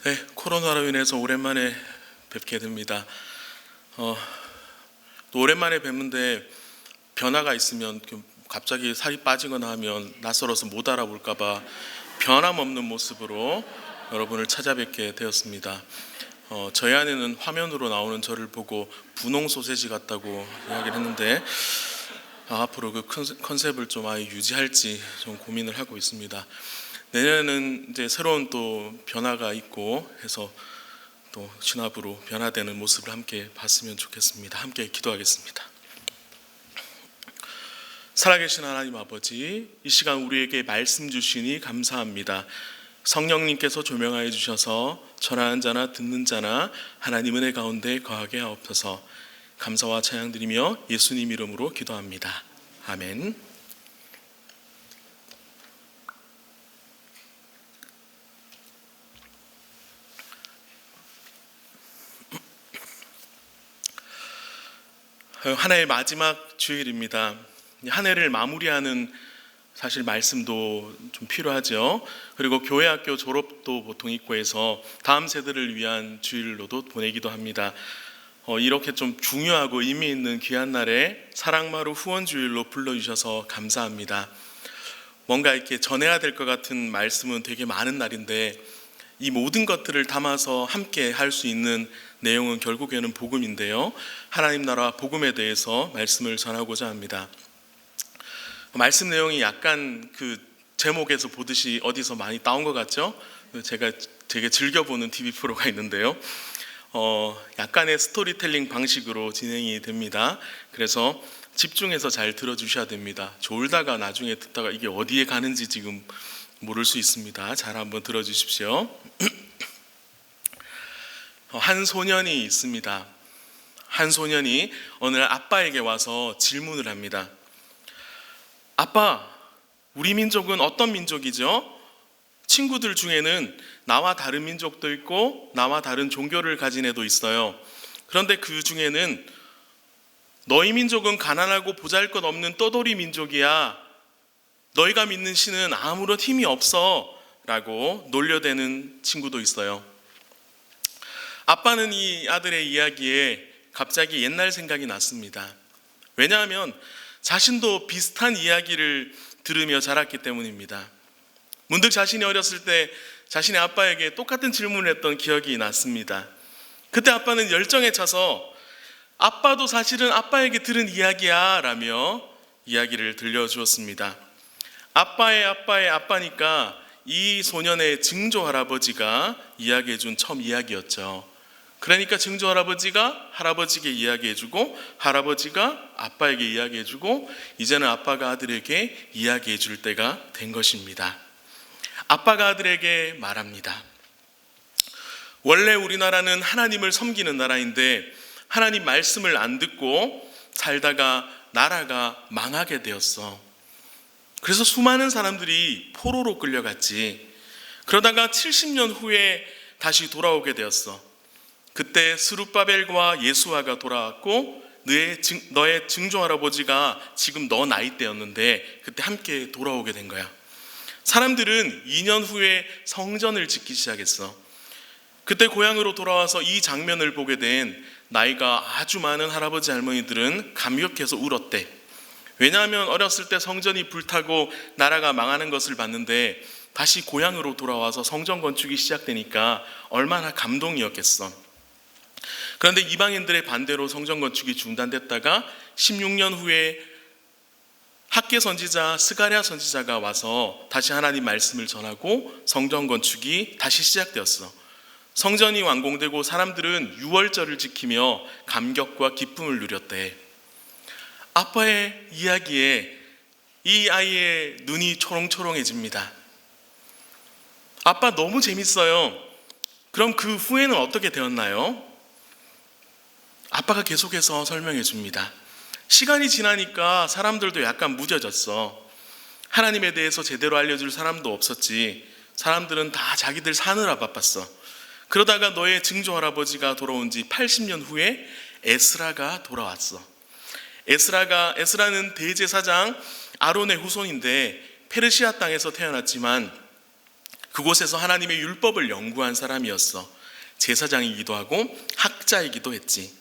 네, 코로나로 인해서 오랜만에 뵙게 됩니다. 또 오랜만에 뵙는데 변화가 있으면 갑자기 살이 빠지거나 하면 낯설어서 못 알아볼까봐 변함없는 모습으로 여러분을 찾아뵙게 되었습니다. 저희 아내는 화면으로 나오는 저를 보고 분홍 소세지 같다고 이야기를 했는데 앞으로 그 컨셉을 좀 아예 유지할지 좀 고민을 하고 있습니다. 내년에는 이제 새로운 또 변화가 있고 해서 또 신압으로 변화되는 모습을 함께 봤으면 좋겠습니다. 함께 기도하겠습니다. 살아계신 하나님 아버지, 이 시간 우리에게 말씀 주시니 감사합니다. 성령님께서 조명하여 주셔서 전하는 자나 듣는 자나 하나님 은혜 가운데 거하게 하옵소서. 감사와 찬양드리며 예수님 이름으로 기도합니다. 아멘. 한 해의 마지막 주일입니다. 한 해를 마무리하는 사실 말씀도 좀 필요하죠. 그리고 교회 학교 졸업도 보통 있고 해서 다음 세대를 위한 주일로도 보내기도 합니다. 이렇게 좀 중요하고 의미 있는 귀한 날에 사랑마루 후원주일로 불러주셔서 감사합니다. 뭔가 이렇게 전해야 될 것 같은 말씀은 되게 많은 날인데 이 모든 것들을 담아서 함께 할 수 있는 내용은 결국에는 복음인데요. 하나님 나라 복음에 대해서 말씀을 전하고자 합니다. 말씀 내용이 약간 그 제목에서 보듯이 어디서 많이 따온 것 같죠? 제가 되게 즐겨보는 TV 프로가 있는데요. 약간의 스토리텔링 방식으로 진행이 됩니다. 그래서 집중해서 잘 들어주셔야 됩니다. 졸다가 나중에 듣다가 이게 어디에 가는지 지금 모를 수 있습니다. 잘 한번 들어주십시오. 한 소년이 있습니다. 한 소년이 어느 날 아빠에게 와서 질문을 합니다. 아빠, 우리 민족은 어떤 민족이죠? 친구들 중에는 나와 다른 민족도 있고 나와 다른 종교를 가진 애도 있어요. 그런데 그 중에는 너희 민족은 가난하고 보잘것없는 떠돌이 민족이야. 너희가 믿는 신은 아무런 힘이 없어 라고 놀려대는 친구도 있어요. 아빠는 이 아들의 이야기에 갑자기 옛날 생각이 났습니다. 왜냐하면 자신도 비슷한 이야기를 들으며 자랐기 때문입니다. 문득 자신이 어렸을 때 자신의 아빠에게 똑같은 질문을 했던 기억이 났습니다. 그때 아빠는 열정에 차서 아빠도 사실은 아빠에게 들은 이야기야 라며 이야기를 들려주었습니다. 아빠의 아빠의 아빠니까 이 소년의 증조 할아버지가 이야기해준 처음 이야기였죠. 그러니까 증조 할아버지가 할아버지에게 이야기해주고 할아버지가 아빠에게 이야기해주고 이제는 아빠가 아들에게 이야기해줄 때가 된 것입니다. 아빠가 아들에게 말합니다. 원래 우리나라는 하나님을 섬기는 나라인데 하나님 말씀을 안 듣고 살다가 나라가 망하게 되었어. 그래서 수많은 사람들이 포로로 끌려갔지. 그러다가 70년 후에 다시 돌아오게 되었어. 그때 스룹바벨과 예수아가 돌아왔고 너의 증조 할아버지가 지금 너 나이 때였는데 그때 함께 돌아오게 된 거야. 사람들은 2년 후에 성전을 짓기 시작했어. 그때 고향으로 돌아와서 이 장면을 보게 된 나이가 아주 많은 할아버지 할머니들은 감격해서 울었대. 왜냐하면 어렸을 때 성전이 불타고 나라가 망하는 것을 봤는데 다시 고향으로 돌아와서 성전 건축이 시작되니까 얼마나 감동이었겠어. 그런데 이방인들의 반대로 성전 건축이 중단됐다가 16년 후에 학개 선지자 스가랴 선지자가 와서 다시 하나님 말씀을 전하고 성전 건축이 다시 시작되었어. 성전이 완공되고 사람들은 유월절을 지키며 감격과 기쁨을 누렸대. 아빠의 이야기에 이 아이의 눈이 초롱초롱해집니다. 아빠 너무 재밌어요. 그럼 그 후에는 어떻게 되었나요? 아빠가 계속해서 설명해 줍니다. 시간이 지나니까 사람들도 약간 무뎌졌어. 하나님에 대해서 제대로 알려줄 사람도 없었지. 사람들은 다 자기들 사느라 바빴어. 그러다가 너의 증조 할아버지가 돌아온 지 80년 후에 에스라가 돌아왔어. 에스라는 대제사장 아론의 후손인데 페르시아 땅에서 태어났지만 그곳에서 하나님의 율법을 연구한 사람이었어. 제사장이기도 하고 학자이기도 했지.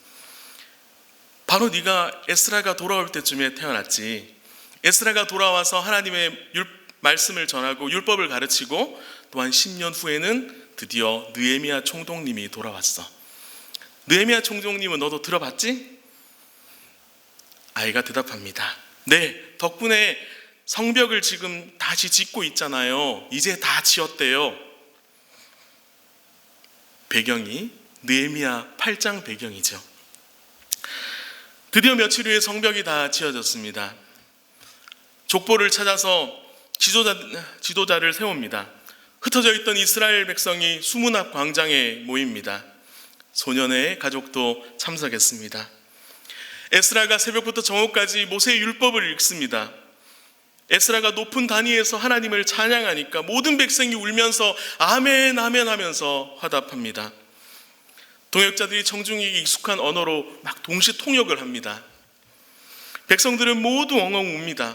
바로 네가 에스라가 돌아올 때쯤에 태어났지. 에스라가 돌아와서 하나님의 말씀을 전하고 율법을 가르치고 또한 10년 후에는 드디어 느헤미야 총독님이 돌아왔어. 느헤미야 총독님은 너도 들어봤지? 아이가 대답합니다. 네, 덕분에 성벽을 지금 다시 짓고 있잖아요. 이제 다 지었대요. 배경이 느헤미야 8장 배경이죠. 드디어 며칠 후에 성벽이 다 지어졌습니다. 족보를 찾아서 지도자를 세웁니다. 흩어져 있던 이스라엘 백성이 수문 앞 광장에 모입니다. 소년의 가족도 참석했습니다. 에스라가 새벽부터 정오까지 모세의 율법을 읽습니다. 에스라가 높은 단위에서 하나님을 찬양하니까 모든 백성이 울면서 아멘 아멘 하면서 화답합니다. 동역자들이 청중에게 익숙한 언어로 막 동시 통역을 합니다. 백성들은 모두 엉엉 웁니다.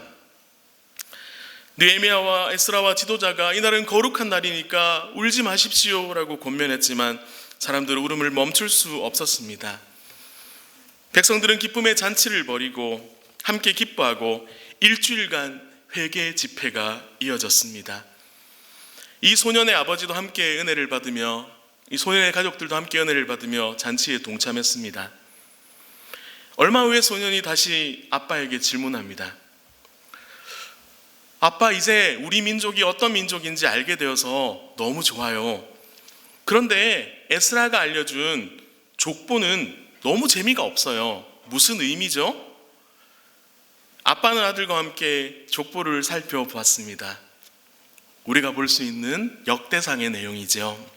느헤미야와 에스라와 지도자가 이날은 거룩한 날이니까 울지 마십시오라고 권면했지만 사람들은 울음을 멈출 수 없었습니다. 백성들은 기쁨의 잔치를 벌이고 함께 기뻐하고 일주일간 회개 집회가 이어졌습니다. 이 소년의 아버지도 함께 은혜를 받으며 이 소년의 가족들도 함께 은혜를 받으며 잔치에 동참했습니다. 얼마 후에 소년이 다시 아빠에게 질문합니다. 아빠, 이제 우리 민족이 어떤 민족인지 알게 되어서 너무 좋아요. 그런데 에스라가 알려준 족보는 너무 재미가 없어요. 무슨 의미죠? 아빠는 아들과 함께 족보를 살펴보았습니다. 우리가 볼 수 있는 역대상의 내용이죠.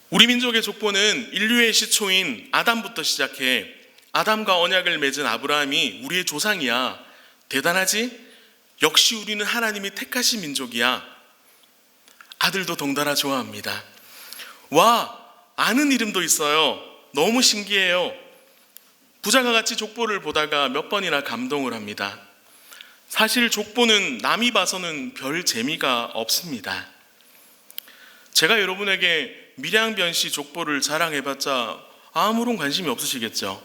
우리 민족의 족보는 인류의 시초인 아담부터 시작해 아담과 언약을 맺은 아브라함이 우리의 조상이야. 대단하지? 역시 우리는 하나님이 택하신 민족이야. 아들도 덩달아 좋아합니다. 와, 아는 이름도 있어요. 너무 신기해요. 부자가 같이 족보를 보다가 몇 번이나 감동을 합니다. 사실 족보는 남이 봐서는 별 재미가 없습니다. 제가 여러분에게 밀양변씨 족보를 자랑해봤자 아무런 관심이 없으시겠죠.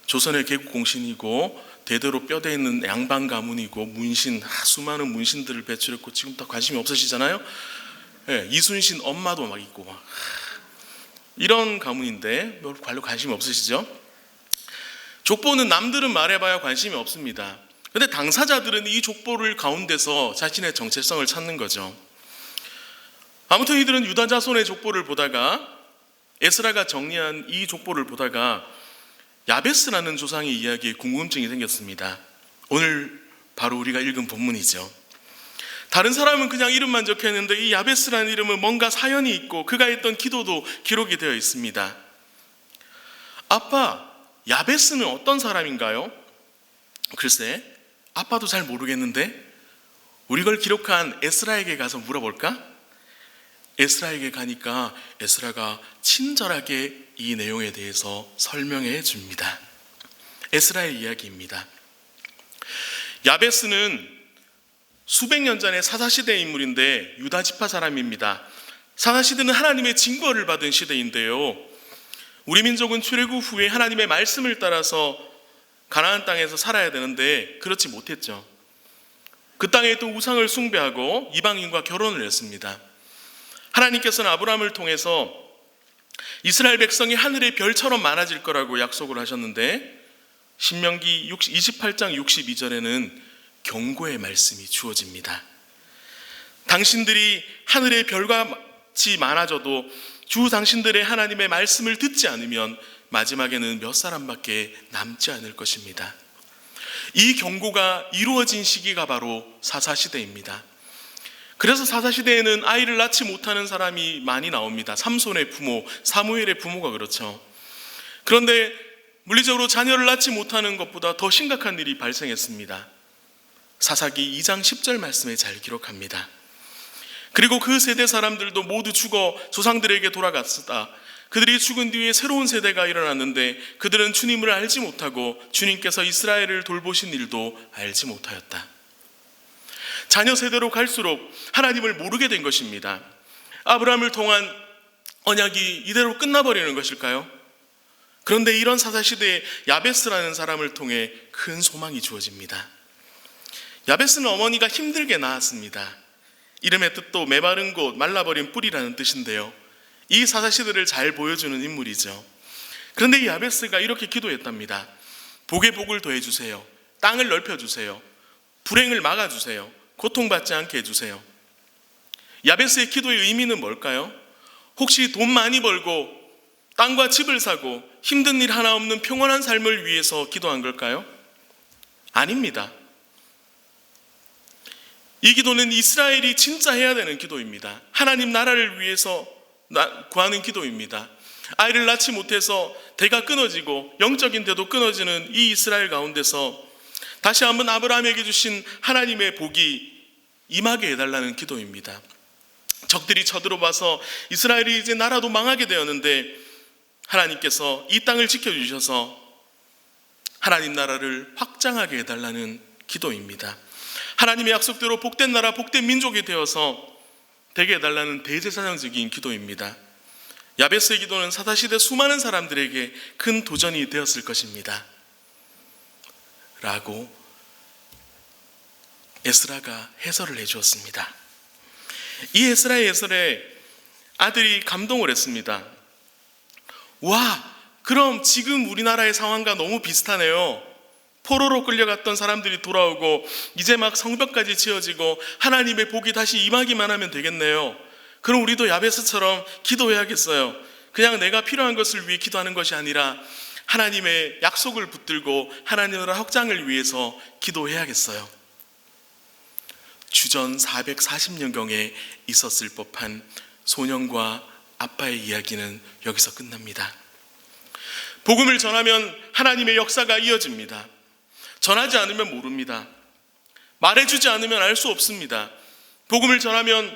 조선의 개국공신이고 대대로 뼈대 있는 양반 가문이고 문신, 수많은 문신들을 배출했고 지금 다 관심이 없으시잖아요. 네, 이순신 엄마도 막 있고 막 이런 가문인데 별로 관심이 없으시죠? 족보는 남들은 말해봐야 관심이 없습니다. 그런데 당사자들은 이 족보를 가운데서 자신의 정체성을 찾는 거죠. 아무튼 이들은 유다 자손의 족보를 보다가 에스라가 정리한 이 족보를 보다가 야베스라는 조상의 이야기에 궁금증이 생겼습니다. 오늘 바로 우리가 읽은 본문이죠. 다른 사람은 그냥 이름만 적혀있는데 이 야베스라는 이름은 뭔가 사연이 있고 그가 했던 기도도 기록이 되어 있습니다. 아빠, 야베스는 어떤 사람인가요? 글쎄, 아빠도 잘 모르겠는데 우리 걸 기록한 에스라에게 가서 물어볼까? 에스라에게 가니까 에스라가 친절하게 이 내용에 대해서 설명해 줍니다. 에스라의 이야기입니다. 야베스는 수백 년 전의 사사시대의 인물인데 유다 지파 사람입니다. 사사시대는 하나님의 징벌을 받은 시대인데요. 우리 민족은 출애굽 후에 하나님의 말씀을 따라서 가나안 땅에서 살아야 되는데 그렇지 못했죠. 그 땅에 있던 우상을 숭배하고 이방인과 결혼을 했습니다. 하나님께서는 아브라함을 통해서 이스라엘 백성이 하늘의 별처럼 많아질 거라고 약속을 하셨는데 신명기 28장 62절에는 경고의 말씀이 주어집니다. 당신들이 하늘의 별과 같이 많아져도 주 당신들의 하나님의 말씀을 듣지 않으면 마지막에는 몇 사람밖에 남지 않을 것입니다. 이 경고가 이루어진 시기가 바로 사사시대입니다. 그래서 사사시대에는 아이를 낳지 못하는 사람이 많이 나옵니다. 삼손의 부모, 사무엘의 부모가 그렇죠. 그런데 물리적으로 자녀를 낳지 못하는 것보다 더 심각한 일이 발생했습니다. 사사기 2장 10절 말씀에 잘 기록합니다. 그리고 그 세대 사람들도 모두 죽어 조상들에게 돌아갔다. 그들이 죽은 뒤에 새로운 세대가 일어났는데 그들은 주님을 알지 못하고 주님께서 이스라엘을 돌보신 일도 알지 못하였다. 자녀 세대로 갈수록 하나님을 모르게 된 것입니다. 아브라함을 통한 언약이 이대로 끝나버리는 것일까요? 그런데 이런 사사시대에 야베스라는 사람을 통해 큰 소망이 주어집니다. 야베스는 어머니가 힘들게 낳았습니다. 이름의 뜻도 메마른 곳, 말라버린 뿌리라는 뜻인데요, 이 사사시대를 잘 보여주는 인물이죠. 그런데 이 야베스가 이렇게 기도했답니다. 복에 복을 더해주세요. 땅을 넓혀주세요. 불행을 막아주세요. 고통받지 않게 해주세요. 야베스의 기도의 의미는 뭘까요? 혹시 돈 많이 벌고 땅과 집을 사고 힘든 일 하나 없는 평온한 삶을 위해서 기도한 걸까요? 아닙니다. 이 기도는 이스라엘이 진짜 해야 되는 기도입니다. 하나님 나라를 위해서 구하는 기도입니다. 아이를 낳지 못해서 대가 끊어지고 영적인 대도 끊어지는 이 이스라엘 가운데서 다시 한번 아브라함에게 주신 하나님의 복이 임하게 해달라는 기도입니다. 적들이 쳐들어와서 이스라엘이 이제 나라도 망하게 되었는데 하나님께서 이 땅을 지켜주셔서 하나님 나라를 확장하게 해달라는 기도입니다. 하나님의 약속대로 복된 나라, 복된 민족이 되어서 되게 해달라는 대제사장적인 기도입니다. 야베스의 기도는 사사시대 수많은 사람들에게 큰 도전이 되었을 것입니다. 라고 에스라가 해설을 해주었습니다. 이 에스라의 해설에 아들이 감동을 했습니다. 와, 그럼 지금 우리나라의 상황과 너무 비슷하네요. 포로로 끌려갔던 사람들이 돌아오고 이제 막 성벽까지 지어지고 하나님의 복이 다시 임하기만 하면 되겠네요. 그럼 우리도 야베스처럼 기도해야겠어요. 그냥 내가 필요한 것을 위해 기도하는 것이 아니라 하나님의 약속을 붙들고 하나님 나라 확장을 위해서 기도해야겠어요. 주전 440년경에 있었을 법한 소년과 아빠의 이야기는 여기서 끝납니다. 복음을 전하면 하나님의 역사가 이어집니다. 전하지 않으면 모릅니다. 말해주지 않으면 알 수 없습니다. 복음을 전하면,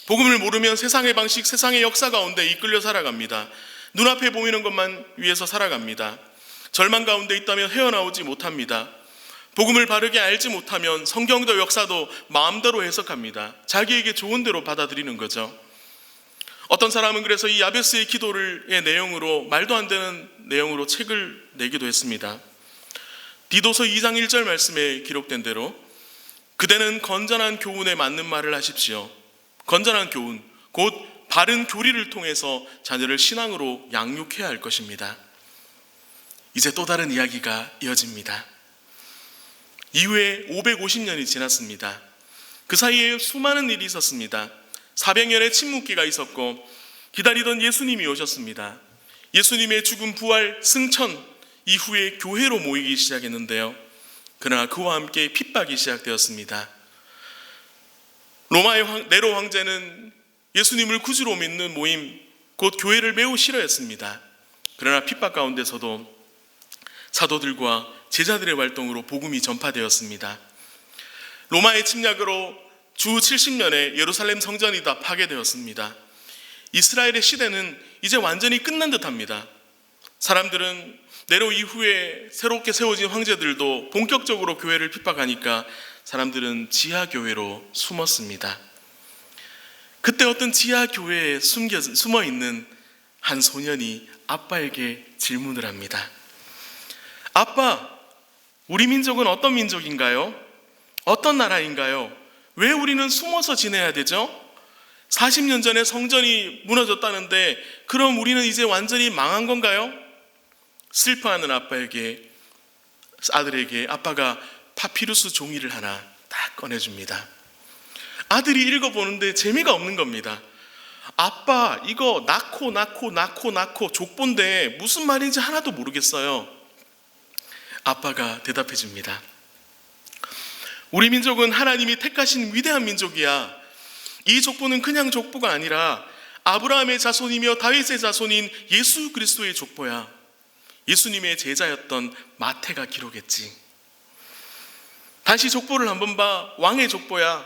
복음을 모르면 세상의 방식, 세상의 역사 가운데 이끌려 살아갑니다. 눈앞에 보이는 것만 위해서 살아갑니다. 절망 가운데 있다면 헤어나오지 못합니다. 복음을 바르게 알지 못하면 성경도 역사도 마음대로 해석합니다. 자기에게 좋은 대로 받아들이는 거죠. 어떤 사람은 그래서 이 야베스의 기도의 내용으로, 말도 안 되는 내용으로 책을 내기도 했습니다. 디도서 2장 1절 말씀에 기록된 대로 그대는 건전한 교훈에 맞는 말을 하십시오. 건전한 교훈, 곧 바른 교리를 통해서 자녀를 신앙으로 양육해야 할 것입니다. 이제 또 다른 이야기가 이어집니다. 이후에 550년이 지났습니다. 그 사이에 수많은 일이 있었습니다. 400년의 침묵기가 있었고 기다리던 예수님이 오셨습니다. 예수님의 죽음, 부활, 승천 이후에 교회로 모이기 시작했는데요. 그러나 그와 함께 핍박이 시작되었습니다. 로마의 네로 황제는 예수님을 구주로 믿는 모임, 곧 교회를 매우 싫어했습니다. 그러나 핍박 가운데서도 사도들과 제자들의 활동으로 복음이 전파되었습니다. 로마의 침략으로 주 70년에 예루살렘 성전이 다 파괴되었습니다. 이스라엘의 시대는 이제 완전히 끝난 듯합니다. 사람들은 네로 이후에 새롭게 세워진 황제들도 본격적으로 교회를 핍박하니까 사람들은 지하교회로 숨었습니다. 그때 어떤 지하교회에 숨어있는 한 소년이 아빠에게 질문을 합니다. 아빠, 우리 민족은 어떤 민족인가요? 어떤 나라인가요? 왜 우리는 숨어서 지내야 되죠? 40년 전에 성전이 무너졌다는데 그럼 우리는 이제 완전히 망한 건가요? 슬퍼하는 아들에게 아빠가 파피루스 종이를 하나 딱 꺼내줍니다. 아들이 읽어보는데 재미가 없는 겁니다. 아빠, 이거 낳고 족본데 무슨 말인지 하나도 모르겠어요. 아빠가 대답해 줍니다. 우리 민족은 하나님이 택하신 위대한 민족이야. 이 족보는 그냥 족보가 아니라 아브라함의 자손이며 다윗의 자손인 예수 그리스도의 족보야. 예수님의 제자였던 마태가 기록했지. 다시 족보를 한번 봐. 왕의 족보야.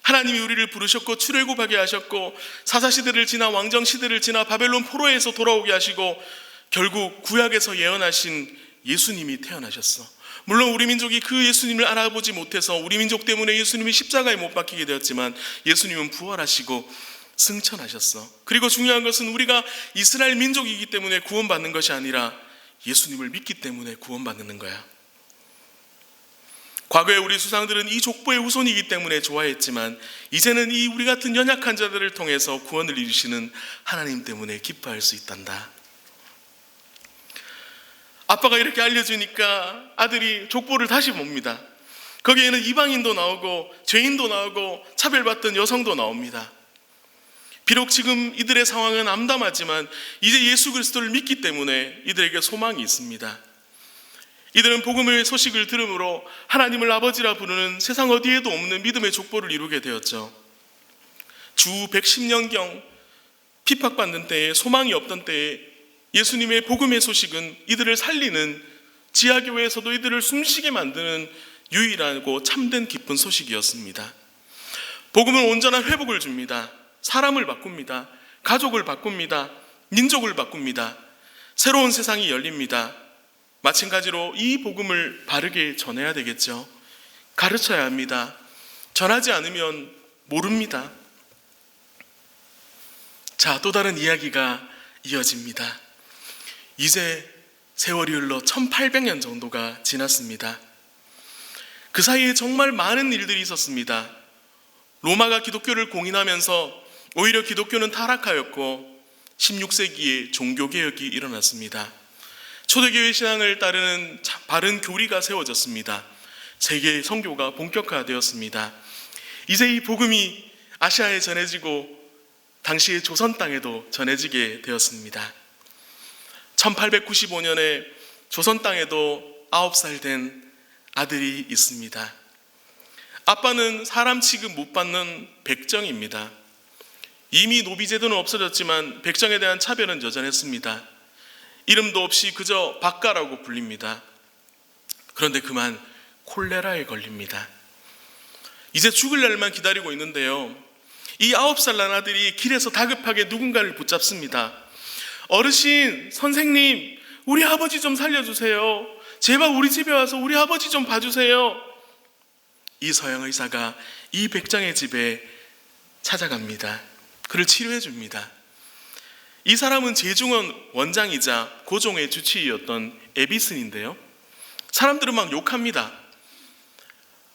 하나님이 우리를 부르셨고 출애굽하게 하셨고 사사시대를 지나 왕정시대를 지나 바벨론 포로에서 돌아오게 하시고 결국 구약에서 예언하신 예수님이 태어나셨어. 물론 우리 민족이 그 예수님을 알아보지 못해서 우리 민족 때문에 예수님이 십자가에 못 박히게 되었지만 예수님은 부활하시고 승천하셨어. 그리고 중요한 것은 우리가 이스라엘 민족이기 때문에 구원받는 것이 아니라 예수님을 믿기 때문에 구원받는 거야. 과거에 우리 조상들은 이 족보의 후손이기 때문에 좋아했지만 이제는 이 우리 같은 연약한 자들을 통해서 구원을 이루시는 하나님 때문에 기뻐할 수 있단다. 아빠가 이렇게 알려주니까 아들이 족보를 다시 봅니다. 거기에는 이방인도 나오고 죄인도 나오고 차별받던 여성도 나옵니다. 비록 지금 이들의 상황은 암담하지만 이제 예수 그리스도를 믿기 때문에 이들에게 소망이 있습니다. 이들은 복음의 소식을 들음으로 하나님을 아버지라 부르는 세상 어디에도 없는 믿음의 족보를 이루게 되었죠. 주 110년경 핍박받는 때에, 소망이 없던 때에 예수님의 복음의 소식은 이들을 살리는, 지하교회에서도 이들을 숨쉬게 만드는 유일하고 참된 기쁜 소식이었습니다. 복음은 온전한 회복을 줍니다. 사람을 바꿉니다. 가족을 바꿉니다. 민족을 바꿉니다. 새로운 세상이 열립니다. 마찬가지로 이 복음을 바르게 전해야 되겠죠. 가르쳐야 합니다. 전하지 않으면 모릅니다. 자, 또 다른 이야기가 이어집니다. 이제 세월이 흘러 1800년 정도가 지났습니다. 그 사이에 정말 많은 일들이 있었습니다. 로마가 기독교를 공인하면서 오히려 기독교는 타락하였고 16세기에 종교개혁이 일어났습니다. 초대교회 신앙을 따르는 바른 교리가 세워졌습니다. 세계 선교가 본격화되었습니다. 이제 이 복음이 아시아에 전해지고 당시의 조선 땅에도 전해지게 되었습니다. 1895년에 조선 땅에도 9살 된 아들이 있습니다. 아빠는 사람 취급 못 받는 백정입니다. 이미 노비제도는 없어졌지만 백정에 대한 차별은 여전했습니다. 이름도 없이 그저 박가라고 불립니다. 그런데 그만 콜레라에 걸립니다. 이제 죽을 날만 기다리고 있는데요, 이 9살 난 아들이 길에서 다급하게 누군가를 붙잡습니다. 어르신, 선생님, 우리 아버지 좀 살려주세요. 제발 우리 집에 와서 우리 아버지 좀 봐주세요. 이 서양 의사가 이 백정의 집에 찾아갑니다. 그를 치료해 줍니다. 이 사람은 제중원 원장이자 고종의 주치의였던 에비슨인데요, 사람들은 막 욕합니다.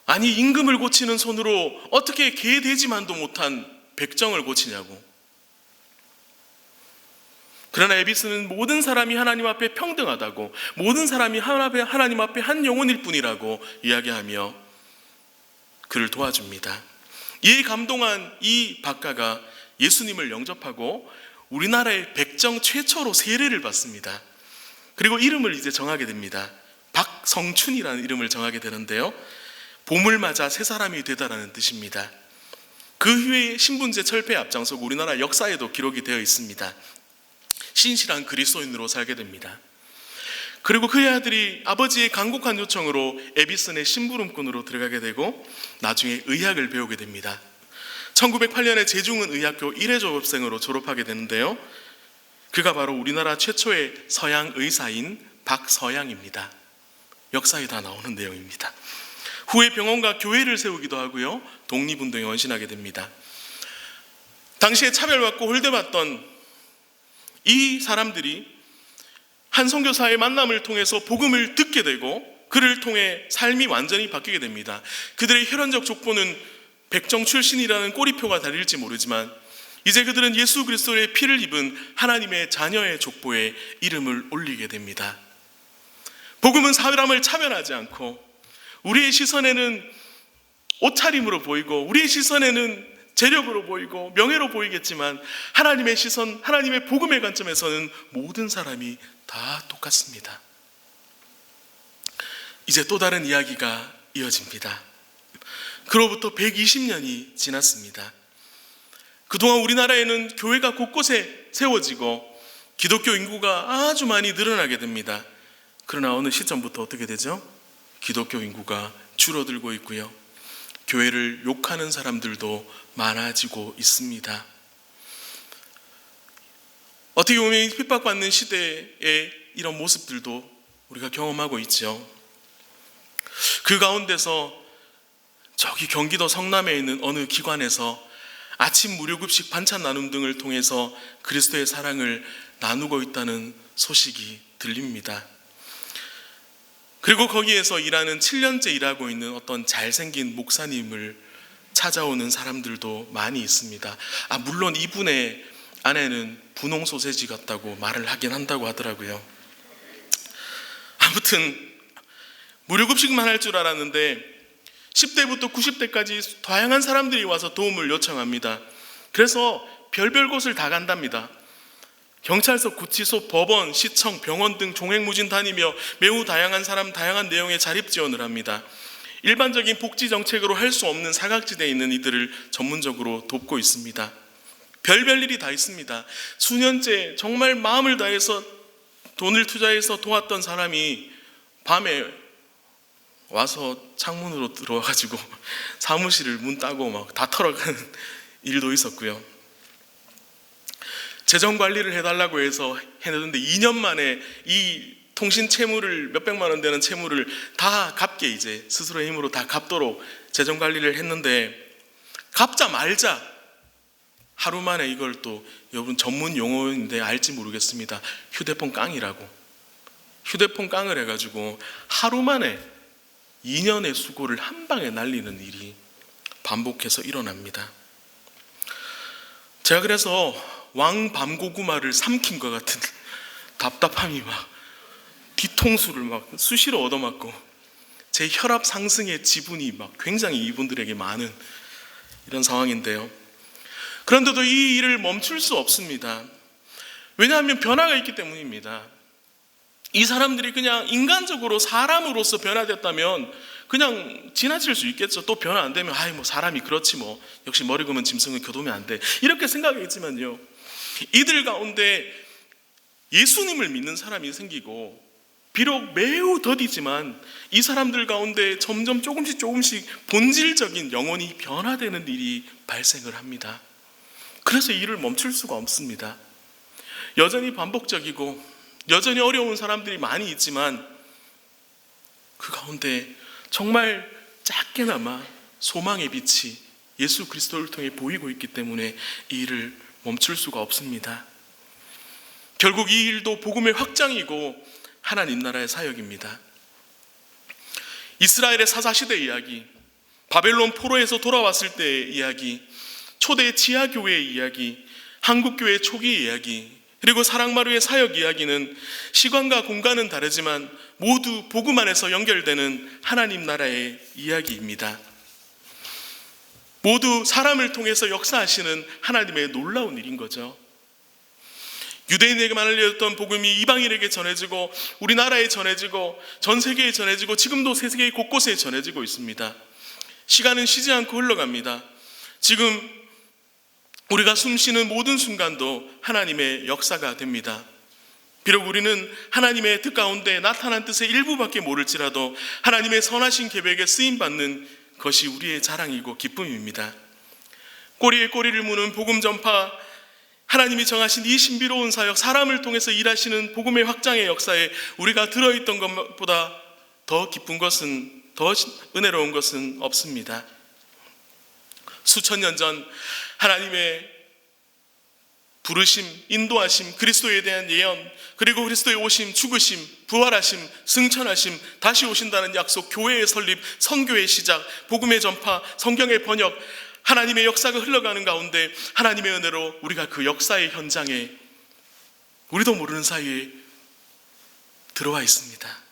아니, 임금을 고치는 손으로 어떻게 개 돼지만도 못한 백정을 고치냐고. 그러나 에비슨은 모든 사람이 하나님 앞에 평등하다고, 모든 사람이 하나님 앞에 한 영혼일 뿐이라고 이야기하며 그를 도와줍니다. 이에 감동한 이 박가가 예수님을 영접하고 우리나라의 백정 최초로 세례를 받습니다. 그리고 이름을 이제 정하게 됩니다. 박성춘이라는 이름을 정하게 되는데요, 봄을 맞아 새 사람이 되다라는 뜻입니다. 그 후에 신분제 철폐에 앞장서고 우리나라 역사에도 기록이 되어 있습니다. 신실한 그리스도인으로 살게 됩니다. 그리고 그의 아들이 아버지의 간곡한 요청으로 에비슨의 심부름꾼으로 들어가게 되고 나중에 의학을 배우게 됩니다. 1908년에 제중은 의학교 1회 졸업생으로 졸업하게 되는데요, 그가 바로 우리나라 최초의 서양 의사인 박서양입니다. 역사에 다 나오는 내용입니다. 후에 병원과 교회를 세우기도 하고요, 독립운동에 헌신하게 됩니다. 당시에 차별받고 홀대받던 이 사람들이 한 선교사의 만남을 통해서 복음을 듣게 되고 그를 통해 삶이 완전히 바뀌게 됩니다. 그들의 혈연적 족보는 백정 출신이라는 꼬리표가 달릴지 모르지만 이제 그들은 예수 그리스도의 피를 입은 하나님의 자녀의 족보에 이름을 올리게 됩니다. 복음은 사람을 차별하지 않고 우리의 시선에는 옷차림으로 보이고 우리의 시선에는 재력으로 보이고 명예로 보이겠지만 하나님의 시선, 하나님의 복음의 관점에서는 모든 사람이 다 똑같습니다. 이제 또 다른 이야기가 이어집니다. 그로부터 120년이 지났습니다. 그동안 우리나라에는 교회가 곳곳에 세워지고 기독교 인구가 아주 많이 늘어나게 됩니다. 그러나 어느 시점부터 어떻게 되죠? 기독교 인구가 줄어들고 있고요, 교회를 욕하는 사람들도 많아지고 있습니다. 어떻게 보면 핍박받는 시대의 이런 모습들도 우리가 경험하고 있죠. 그 가운데서 저기 경기도 성남에 있는 어느 기관에서 아침 무료급식 반찬 나눔 등을 통해서 그리스도의 사랑을 나누고 있다는 소식이 들립니다. 그리고 거기에서 일하는 7년째 일하고 있는 어떤 잘생긴 목사님을 찾아오는 사람들도 많이 있습니다. 물론 이분의 아내는 분홍 소세지 같다고 말을 하긴 한다고 하더라고요. 아무튼 무료급식만 할 줄 알았는데 10대부터 90대까지 다양한 사람들이 와서 도움을 요청합니다. 그래서 별별 곳을 다 간답니다. 경찰서, 구치소, 법원, 시청, 병원 등 종횡무진 다니며 매우 다양한 다양한 내용의 자립 지원을 합니다. 일반적인 복지 정책으로 할 수 없는 사각지대에 있는 이들을 전문적으로 돕고 있습니다. 별별 일이 다 있습니다. 수년째 정말 마음을 다해서 돈을 투자해서 도왔던 사람이 밤에 와서 창문으로 들어와가지고 사무실을 문 따고 막 다 털어가는 일도 있었고요. 재정 관리를 해달라고 해서 해냈는데 2년 만에 이 통신 채무를 몇백만 원 되는 채무를 다 갚게 이제 스스로의 힘으로 다 갚도록 재정 관리를 했는데 갚자말자 하루 만에 이걸 또 여러분 전문 용어인데 알지 모르겠습니다. 휴대폰 깡이라고 휴대폰 깡을 해가지고 하루 만에 2년의 수고를 한 방에 날리는 일이 반복해서 일어납니다. 제가 그래서 왕밤고구마를 삼킨 것 같은 답답함이 막 뒤통수를 막 수시로 얻어맞고 제 혈압 상승의 지분이 막 굉장히 이분들에게 많은 이런 상황인데요. 그런데도 이 일을 멈출 수 없습니다. 왜냐하면 변화가 있기 때문입니다. 이 사람들이 그냥 인간적으로 사람으로서 변화됐다면 그냥 지나칠 수 있겠죠. 또 변화 안 되면 뭐 사람이 그렇지 뭐 역시 머리 금은 짐승은 겨두면 안 돼 이렇게 생각했지만요, 이들 가운데 예수님을 믿는 사람이 생기고 비록 매우 더디지만 이 사람들 가운데 점점 조금씩 본질적인 영혼이 변화되는 일이 발생을 합니다. 그래서 이 일을 멈출 수가 없습니다. 여전히 반복적이고 여전히 어려운 사람들이 많이 있지만 그 가운데 정말 작게나마 소망의 빛이 예수 그리스도를 통해 보이고 있기 때문에 이 일을 멈출 수가 없습니다. 결국 이 일도 복음의 확장이고 하나님 나라의 사역입니다. 이스라엘의 사사시대 이야기, 바벨론 포로에서 돌아왔을 때의 이야기, 초대 지하교회의 이야기, 한국교회 초기 이야기, 그리고 사랑마루의 사역 이야기는 시간과 공간은 다르지만 모두 복음 안에서 연결되는 하나님 나라의 이야기입니다. 모두 사람을 통해서 역사하시는 하나님의 놀라운 일인 거죠. 유대인에게만 알려졌던 복음이 이방인에게 전해지고 우리나라에 전해지고 전 세계에 전해지고 지금도 세계 곳곳에 전해지고 있습니다. 시간은 쉬지 않고 흘러갑니다. 지금 우리가 숨쉬는 모든 순간도 하나님의 역사가 됩니다. 비록 우리는 하나님의 뜻 가운데 나타난 뜻의 일부밖에 모를지라도 하나님의 선하신 계획에 쓰임받는 것이 우리의 자랑이고 기쁨입니다. 꼬리에 꼬리를 무는 복음 전파, 하나님이 정하신 이 신비로운 사역, 사람을 통해서 일하시는 복음의 확장의 역사에 우리가 들어있던 것보다 더 기쁜 것은, 더 은혜로운 것은 없습니다. 수천 년 전 하나님의 부르심, 인도하심, 그리스도에 대한 예언, 그리고 그리스도의 오심, 죽으심, 부활하심, 승천하심, 다시 오신다는 약속, 교회의 설립, 선교의 시작, 복음의 전파, 성경의 번역, 하나님의 역사가 흘러가는 가운데 하나님의 은혜로 우리가 그 역사의 현장에 우리도 모르는 사이에 들어와 있습니다.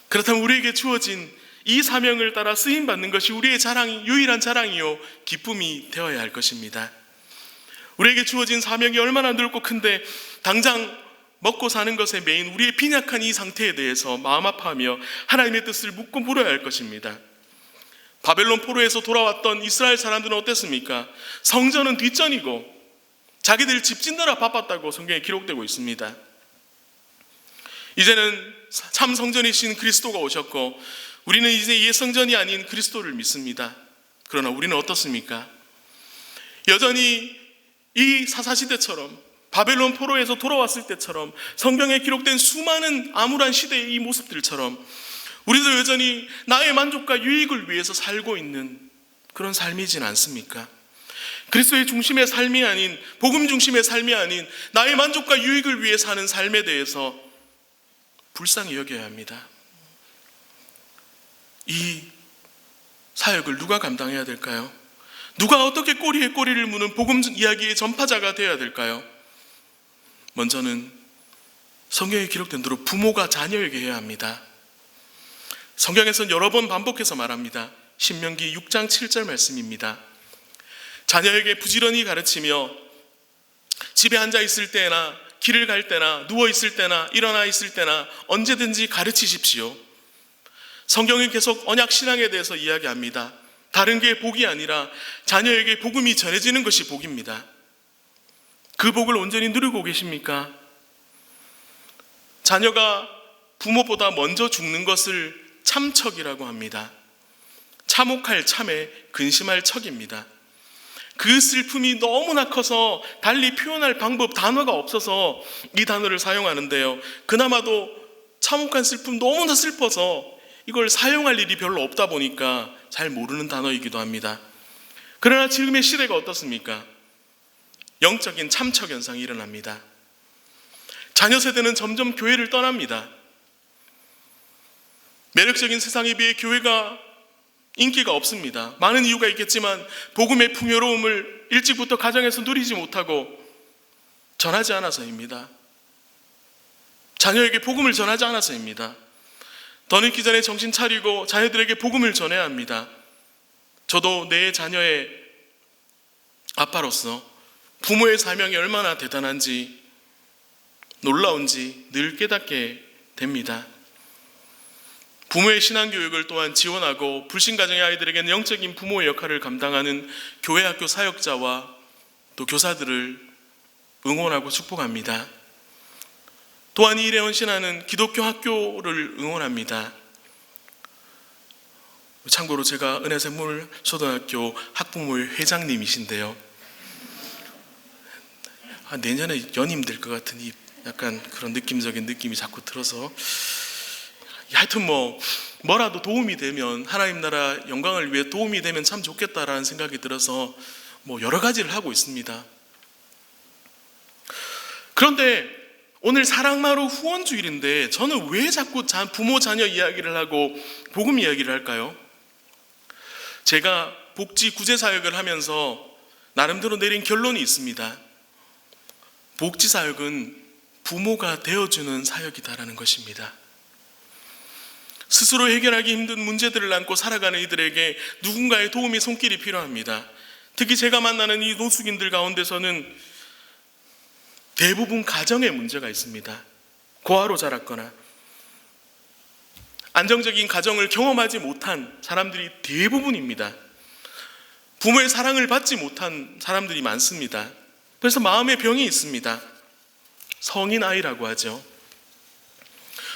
그렇다면 우리에게 주어진 이 사명을 따라 쓰임받는 것이 우리의 유일한 자랑이요 기쁨이 되어야 할 것입니다. 우리에게 주어진 사명이 얼마나 넓고 큰데 당장 먹고 사는 것에 매인 우리의 빈약한 이 상태에 대해서 마음 아파하며 하나님의 뜻을 묻고 물어야 할 것입니다. 바벨론 포로에서 돌아왔던 이스라엘 사람들은 어땠습니까? 성전은 뒷전이고 자기들 집 짓느라 바빴다고 성경에 기록되고 있습니다. 이제는 참 성전이신 그리스도가 오셨고 우리는 이제 옛 성전이 아닌 그리스도를 믿습니다. 그러나 우리는 어떻습니까? 여전히 이 사사시대처럼 바벨론 포로에서 돌아왔을 때처럼 성경에 기록된 수많은 암울한 시대의 이 모습들처럼 우리도 여전히 나의 만족과 유익을 위해서 살고 있는 그런 삶이진 않습니까? 그리스도의 중심의 삶이 아닌, 복음 중심의 삶이 아닌 나의 만족과 유익을 위해 사는 삶에 대해서 불쌍히 여겨야 합니다. 이 사역을 누가 감당해야 될까요? 누가 어떻게 꼬리에 꼬리를 무는 복음 이야기의 전파자가 되어야 될까요? 먼저는 성경에 기록된 대로 부모가 자녀에게 해야 합니다. 성경에서는 여러 번 반복해서 말합니다. 신명기 6장 7절 말씀입니다. 자녀에게 부지런히 가르치며 집에 앉아 있을 때나 길을 갈 때나 누워 있을 때나 일어나 있을 때나 언제든지 가르치십시오. 성경은 계속 언약 신앙에 대해서 이야기합니다. 다른 게 복이 아니라 자녀에게 복음이 전해지는 것이 복입니다. 그 복을 온전히 누리고 계십니까? 자녀가 부모보다 먼저 죽는 것을 참척이라고 합니다. 참혹할 참에 근심할 척입니다. 그 슬픔이 너무나 커서 달리 표현할 방법, 단어가 없어서 이 단어를 사용하는데요, 그나마도 참혹한 슬픔, 너무나 슬퍼서 이걸 사용할 일이 별로 없다 보니까 잘 모르는 단어이기도 합니다. 그러나 지금의 시대가 어떻습니까? 영적인 참척 현상이 일어납니다. 자녀 세대는 점점 교회를 떠납니다. 매력적인 세상에 비해 교회가 인기가 없습니다. 많은 이유가 있겠지만 복음의 풍요로움을 일찍부터 가정에서 누리지 못하고 전하지 않아서입니다. 자녀에게 복음을 전하지 않아서입니다. 더 늙기 전에 정신 차리고 자녀들에게 복음을 전해야 합니다. 저도 내 자녀의 아빠로서 부모의 사명이 얼마나 대단한지, 놀라운지 늘 깨닫게 됩니다. 부모의 신앙교육을 또한 지원하고 불신가정의 아이들에게는 영적인 부모의 역할을 감당하는 교회 학교 사역자와 또 교사들을 응원하고 축복합니다. 또한 이 일에 헌신하는 기독교 학교를 응원합니다. 참고로 제가 은혜샘물초등학교 학부모회 회장님이신데요, 내년에 연임 될 것 같은 이 약간 그런 느낌적인 느낌이 자꾸 들어서, 하여튼 뭐라도 도움이 되면, 하나님 나라 영광을 위해 도움이 되면 참 좋겠다라는 생각이 들어서 여러 가지를 하고 있습니다. 그런데 오늘 사랑마루 후원주일인데 저는 왜 자꾸 부모 자녀 이야기를 하고 복음 이야기를 할까요? 제가 복지 구제 사역을 하면서 나름대로 내린 결론이 있습니다. 복지 사역은 부모가 되어주는 사역이다라는 것입니다. 스스로 해결하기 힘든 문제들을 안고 살아가는 이들에게 누군가의 도움이 손길이 필요합니다. 특히 제가 만나는 이 노숙인들 가운데서는 대부분 가정에 문제가 있습니다. 고아로 자랐거나 안정적인 가정을 경험하지 못한 사람들이 대부분입니다. 부모의 사랑을 받지 못한 사람들이 많습니다. 그래서 마음의 병이 있습니다. 성인 아이라고 하죠.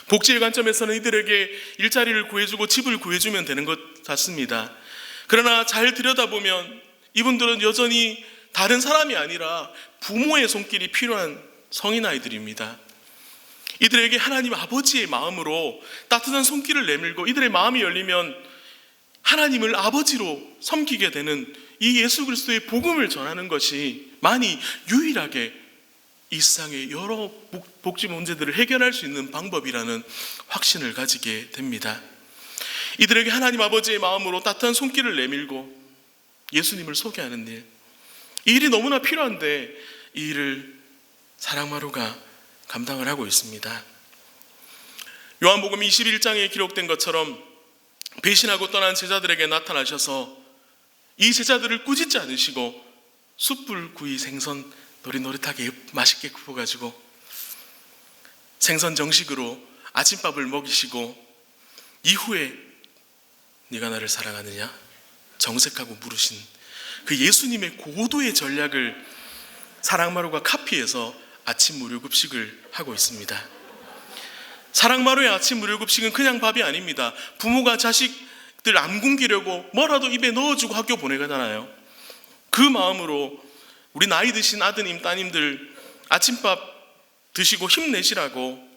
복지의 관점에서는 이들에게 일자리를 구해주고 집을 구해주면 되는 것 같습니다. 그러나 잘 들여다보면 이분들은 여전히 다른 사람이 아니라 부모의 손길이 필요한 성인 아이들입니다. 이들에게 하나님 아버지의 마음으로 따뜻한 손길을 내밀고 이들의 마음이 열리면 하나님을 아버지로 섬기게 되는 이 예수 그리스도의 복음을 전하는 것이 만이 유일하게 이 세상의 여러 복지 문제들을 해결할 수 있는 방법이라는 확신을 가지게 됩니다. 이들에게 하나님 아버지의 마음으로 따뜻한 손길을 내밀고 예수님을 소개하는 일, 이 일이 너무나 필요한데 이 일을 사랑마루가 감당을 하고 있습니다. 요한복음 21장에 기록된 것처럼 배신하고 떠난 제자들에게 나타나셔서 이 제자들을 꾸짖지 않으시고 숯불구이 생선 노릇노릇하게 맛있게 굽어가지고 생선 정식으로 아침밥을 먹이시고 이후에 네가 나를 사랑하느냐? 정색하고 물으신 그 예수님의 고도의 전략을 사랑마루가 카피해서 아침 무료급식을 하고 있습니다. 사랑마루의 아침 무료급식은 그냥 밥이 아닙니다. 부모가 자식들 안 굶기려고 뭐라도 입에 넣어주고 학교 보내가잖아요. 그 마음으로 우리 나이 드신 아드님 따님들 아침밥 드시고 힘내시라고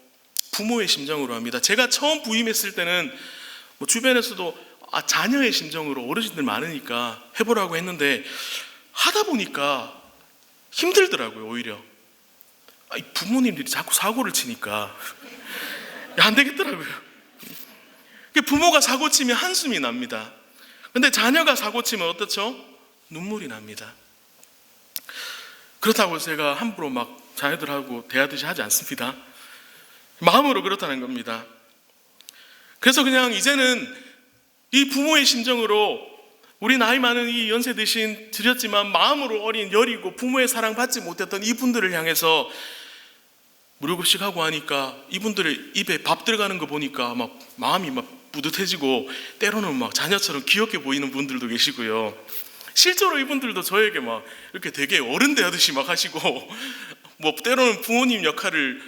부모의 심정으로 합니다. 제가 처음 부임했을 때는 주변에서도 자녀의 심정으로 어르신들 많으니까 해보라고 했는데 하다 보니까 힘들더라고요. 오히려 이 부모님들이 자꾸 사고를 치니까 안 되겠더라고요. 부모가 사고 치면 한숨이 납니다. 근데 자녀가 사고 치면 어떻죠? 눈물이 납니다. 그렇다고 제가 함부로 막 자녀들하고 대하듯이 하지 않습니다. 마음으로 그렇다는 겁니다. 그래서 그냥 이제는 이 부모의 심정으로 우리 나이 많은 이 연세 드신 드렸지만 마음으로 어린 여리고 부모의 사랑 받지 못했던 이분들을 향해서 무료급식하고 하니까 이분들의 입에 밥 들어가는 거 보니까 막 마음이 막 뿌듯해지고 때로는 막 자녀처럼 귀엽게 보이는 분들도 계시고요. 실제로 이분들도 저에게 막 이렇게 되게 어른 대하듯이 막 하시고 때로는 부모님 역할을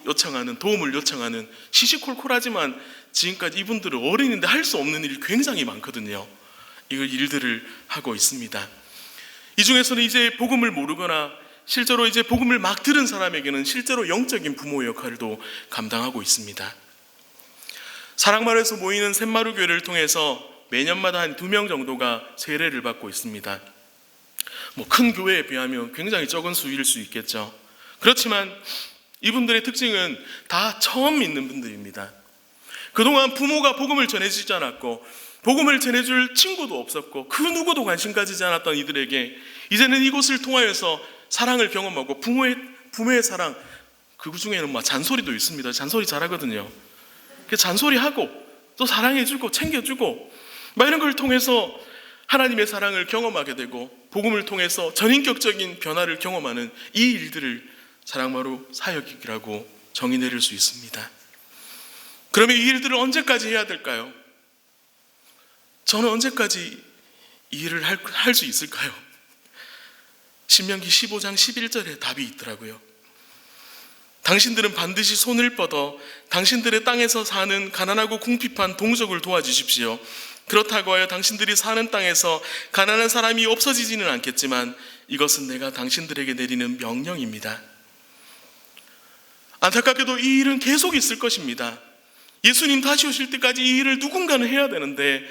요청하는, 도움을 요청하는, 시시콜콜하지만 지금까지 이분들은 어른인데 할 수 없는 일이 굉장히 많거든요. 이걸 일들을 하고 있습니다. 이 중에서는 이제 복음을 모르거나 실제로 이제 복음을 막 들은 사람에게는 실제로 영적인 부모의 역할도 감당하고 있습니다. 사랑마을에서 모이는 샘마루 교회를 통해서 매년마다 한 2명 정도가 세례를 받고 있습니다. 큰 교회에 비하면 굉장히 적은 수일 수 있겠죠. 그렇지만 이분들의 특징은 다 처음 믿는 분들입니다. 그동안 부모가 복음을 전해주지 않았고 복음을 전해줄 친구도 없었고 그 누구도 관심 가지지 않았던 이들에게 이제는 이곳을 통하여서 사랑을 경험하고 부모의 사랑, 그 중에는 잔소리도 있습니다. 잔소리 잘하거든요. 잔소리하고 또 사랑해주고 챙겨주고 이런 걸 통해서 하나님의 사랑을 경험하게 되고 복음을 통해서 전인격적인 변화를 경험하는 이 일들을 사랑마루 사역이라고 정의 내릴 수 있습니다. 그러면 이 일들을 언제까지 해야 될까요? 저는 언제까지 이 일을 할 수 있을까요? 신명기 15장 11절에 답이 있더라고요. 당신들은 반드시 손을 뻗어 당신들의 땅에서 사는 가난하고 궁핍한 동족을 도와주십시오. 그렇다고 하여 당신들이 사는 땅에서 가난한 사람이 없어지지는 않겠지만 이것은 내가 당신들에게 내리는 명령입니다. 안타깝게도 이 일은 계속 있을 것입니다. 예수님 다시 오실 때까지 이 일을 누군가는 해야 되는데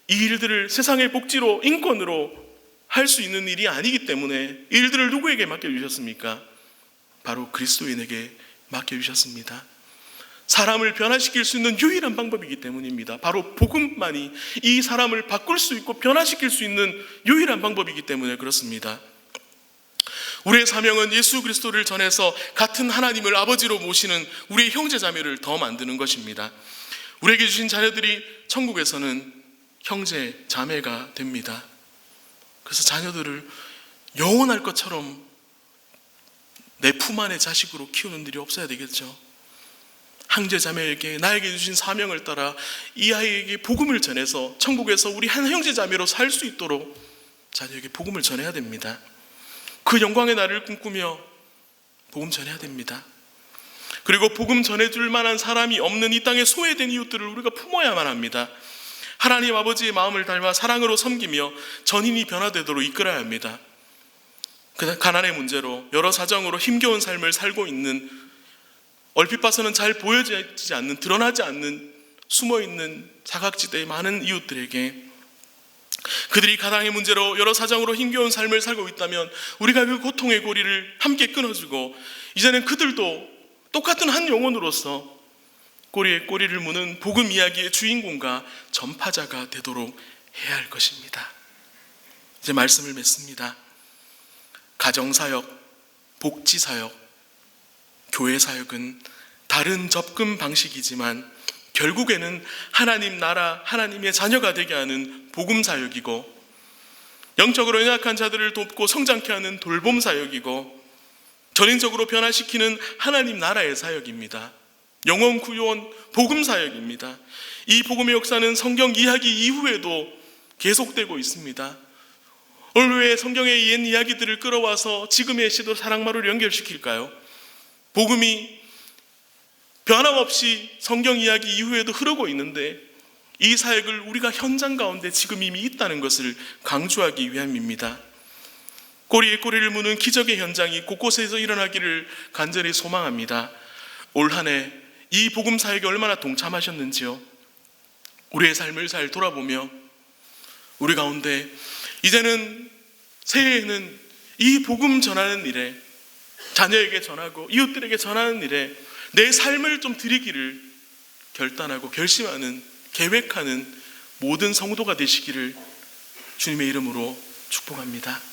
이 일들을 세상의 복지로 인권으로 할 수 있는 일이 아니기 때문에 이 일들을 누구에게 맡겨주셨습니까? 바로 그리스도인에게 맡겨주셨습니다. 사람을 변화시킬 수 있는 유일한 방법이기 때문입니다. 바로 복음만이 이 사람을 바꿀 수 있고 변화시킬 수 있는 유일한 방법이기 때문에 그렇습니다. 우리의 사명은 예수 그리스도를 전해서 같은 하나님을 아버지로 모시는 우리의 형제 자매를 더 만드는 것입니다. 우리에게 주신 자녀들이 천국에서는 형제 자매가 됩니다. 그래서 자녀들을 영원할 것처럼 내 품 안의 자식으로 키우는 일이 없어야 되겠죠. 형제 자매에게 나에게 주신 사명을 따라 이 아이에게 복음을 전해서 천국에서 우리 한 형제 자매로 살 수 있도록 자녀에게 복음을 전해야 됩니다. 그 영광의 날을 꿈꾸며 복음 전해야 됩니다. 그리고 복음 전해줄 만한 사람이 없는 이 땅에 소외된 이웃들을 우리가 품어야만 합니다. 하나님 아버지의 마음을 닮아 사랑으로 섬기며 전인이 변화되도록 이끌어야 합니다. 가난의 문제로 여러 사정으로 힘겨운 삶을 살고 있는, 얼핏 봐서는 잘 보여지지 않는, 드러나지 않는, 숨어있는 사각지대의 많은 이웃들에게 그들이 가난의 문제로 여러 사정으로 힘겨운 삶을 살고 있다면 우리가 그 고통의 고리를 함께 끊어주고 이제는 그들도 똑같은 한 영혼으로서 꼬리에 꼬리를 무는 복음 이야기의 주인공과 전파자가 되도록 해야 할 것입니다. 이제 말씀을 맺습니다. 가정사역, 복지사역, 교회사역은 다른 접근 방식이지만 결국에는 하나님 나라, 하나님의 자녀가 되게 하는 복음사역이고 영적으로 연약한 자들을 돕고 성장케 하는 돌봄사역이고 전인적으로 변화시키는 하나님 나라의 사역입니다. 영혼 구원 복음사역입니다. 이 복음의 역사는 성경 이야기 이후에도 계속되고 있습니다. 오늘 왜 성경의 옛 이야기들을 끌어와서 지금의 시도 사랑마루를 연결시킬까요? 복음이 변함없이 성경 이야기 이후에도 흐르고 있는데 이 사역을 우리가 현장 가운데 지금 이미 있다는 것을 강조하기 위함입니다. 꼬리에 꼬리를 무는 기적의 현장이 곳곳에서 일어나기를 간절히 소망합니다. 올 한 해 이 복음 사역에 얼마나 동참하셨는지요? 우리의 삶을 잘 돌아보며 우리 가운데 이제는 새해에는 이 복음 전하는 일에, 자녀에게 전하고 이웃들에게 전하는 일에 내 삶을 좀 드리기를 결단하고 결심하는, 계획하는 모든 성도가 되시기를 주님의 이름으로 축복합니다.